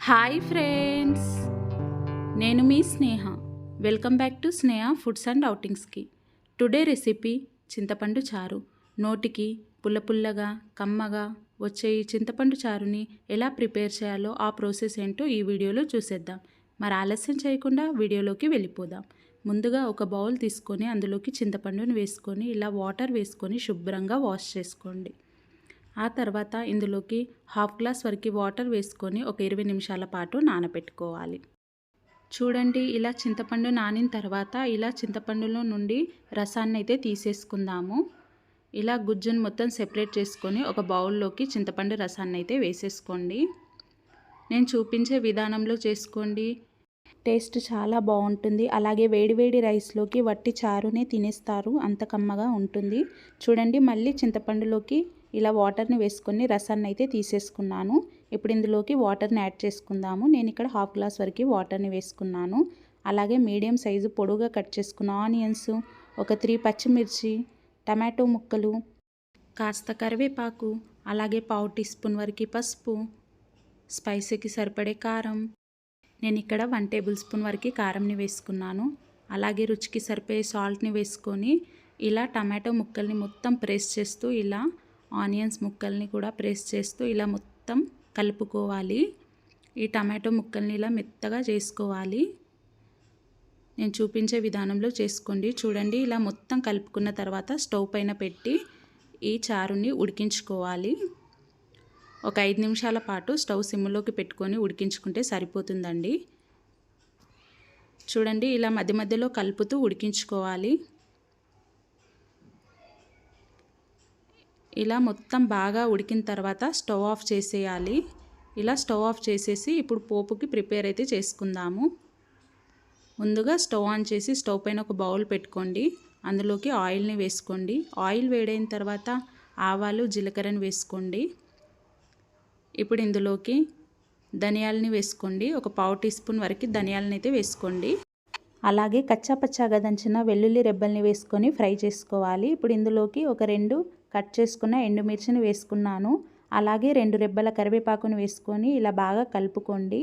Hi friends, నేను మీ Sneha. Welcome back to Sneha foods and అవుటింగ్స్కి. టుడే రెసిపీ చింతపండు చారు. నోటికి పుల్లపుల్లగా కమ్మగా వచ్చే ఈ చింతపండు చారుని ఎలా ప్రిపేర్ చేయాలో ఆ ప్రాసెస్ ఏంటో ఈ వీడియోలో చూసేద్దాం. మరి ఆలస్యం చేయకుండా వీడియోలోకి వెళ్ళిపోదాం. ముందుగా ఒక బౌల్ తీసుకొని అందులోకి చింతపండుని వేసుకొని ఇలా వాటర్ వేసుకొని శుభ్రంగా వాష్ చేసుకోండి. ఆ తర్వాత ఇందులోకి హాఫ్ గ్లాస్ వరకు వాటర్ వేసుకొని ఒక 20 నిమిషాల పాటు నానబెట్టుకోవాలి. చూడండి, ఇలా చింతపండు నానిన తర్వాత ఇలా చింతపండులో నుండి రసాన్ని అయితే తీసేసుకుందాము. ఇలా గుజ్జును మొత్తం సెపరేట్ చేసుకొని ఒక బౌల్లోకి చింతపండు రసాన్ని అయితే వేసేసుకోండి. నేను చూపించే విధానంలో చేసుకోండి, టేస్ట్ చాలా బాగుంటుంది. అలాగే వేడివేడి రైస్లోకి వట్టి చారునే తినేస్తారు, అంత కమ్మగా ఉంటుంది. చూడండి, మళ్ళీ చింతపండులోకి ఇలా వాటర్ని వేసుకొని రసాన్ని అయితే తీసేసుకున్నాను. ఇప్పుడు ఇందులోకి వాటర్ని యాడ్ చేసుకుందాము. నేను ఇక్కడ హాఫ్ గ్లాస్ వరకు వాటర్ని వేసుకున్నాను. అలాగే మీడియం సైజు పొడుగా కట్ చేసుకున్న ఆనియన్స్, ఒక 3 పచ్చిమిర్చి, టమాటో ముక్కలు, కాస్త కరివేపాకు, అలాగే పావు టీ స్పూన్ వరకు పసుపు, స్పైసీకి సరిపడే కారం, నేను ఇక్కడ 1 టేబుల్ స్పూన్ వరకు కారంని వేసుకున్నాను. అలాగే రుచికి సరిపోయే సాల్ట్ని వేసుకొని ఇలా టమాటో ముక్కల్ని మొత్తం ప్రెస్ చేస్తూ ఇలా ఆనియన్స్ ముక్కల్ని కూడా ప్రెస్ చేస్తూ ఇలా మొత్తం కలుపుకోవాలి. ఈ టమాటో ముక్కల్ని ఇలా మెత్తగా చేసుకోవాలి. నేను చూపించే విధానంలో చేసుకోండి. చూడండి, ఇలా మొత్తం కలుపుకున్న తర్వాత స్టవ్ పైన పెట్టి ఈ చారుని ఉడికించుకోవాలి. ఒక 5 నిమిషాల పాటు స్టవ్ సిమ్లోకి పెట్టుకొని ఉడికించుకుంటే సరిపోతుందండి. చూడండి, ఇలా మధ్య మధ్యలో కలుపుతూ ఉడికించుకోవాలి. ఇలా మొత్తం బాగా ఉడికిన తర్వాత స్టవ్ ఆఫ్ చేసేయాలి. ఇలా స్టవ్ ఆఫ్ చేసేసి ఇప్పుడు పోపుకి ప్రిపేర్ అయితే చేసుకుందాము. ముందుగా స్టవ్ ఆన్ చేసి స్టవ్ పైన ఒక బౌల్ పెట్టుకోండి. అందులోకి ఆయిల్ని వేసుకోండి. ఆయిల్ వేడైన తర్వాత ఆవాలు జీలకర్రని వేసుకోండి. ఇప్పుడు ఇందులోకి ధనియాలని వేసుకోండి. ఒక పావు టీ స్పూన్ వరకు ధనియాలని అయితే వేసుకోండి. అలాగే కచ్చాపచ్చాగా దంచిన వెల్లుల్లి రెబ్బల్ని వేసుకొని ఫ్రై చేసుకోవాలి. ఇప్పుడు ఇందులోకి ఒక 2 కట్ చేసుకున్న ఎండుమిర్చిని వేసుకున్నాను. అలాగే 2 రెబ్బల కరివేపాకుని వేసుకొని ఇలా బాగా కలుపుకోండి.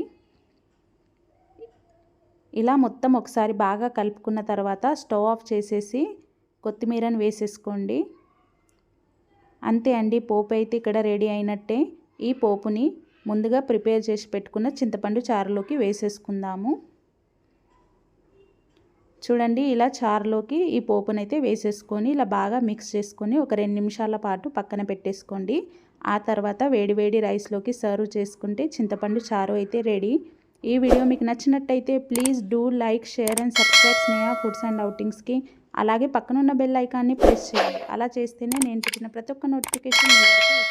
ఇలా మొత్తం ఒకసారి బాగా కలుపుకున్న తర్వాత స్టవ్ ఆఫ్ చేసేసి కొత్తిమీరని వేసేసుకోండి. అంతే అండి, పోపు అయితే ఇక్కడ రెడీ అయినట్టే. ఈ పోపుని ముందుగా ప్రిపేర్ చేసి పెట్టుకున్న చింతపండు చారులోకి వేసేసుకుందాము. చూడండి, ఇలా చారులోకి ఈ పోపునైతే వేసేసుకొని ఇలా బాగా మిక్స్ చేసుకొని ఒక 2 నిమిషాల పాటు పక్కన పెట్టేసుకోండి. ఆ తర్వాత వేడివేడి రైస్లోకి సర్వ్ చేసుకుంటే చింతపండు చారు అయితే రెడీ. ఈ వీడియో మీకు నచ్చినట్టయితే please do like, share and subscribe Sneha foods and అవుటింగ్స్కి. అలాగే పక్కనున్న బెల్ ఐకాన్ని ప్రెస్ చేయండి. అలా చేస్తేనే నేను పెట్టిన ప్రతి ఒక్క నోటిఫికేషన్ మీ వరకు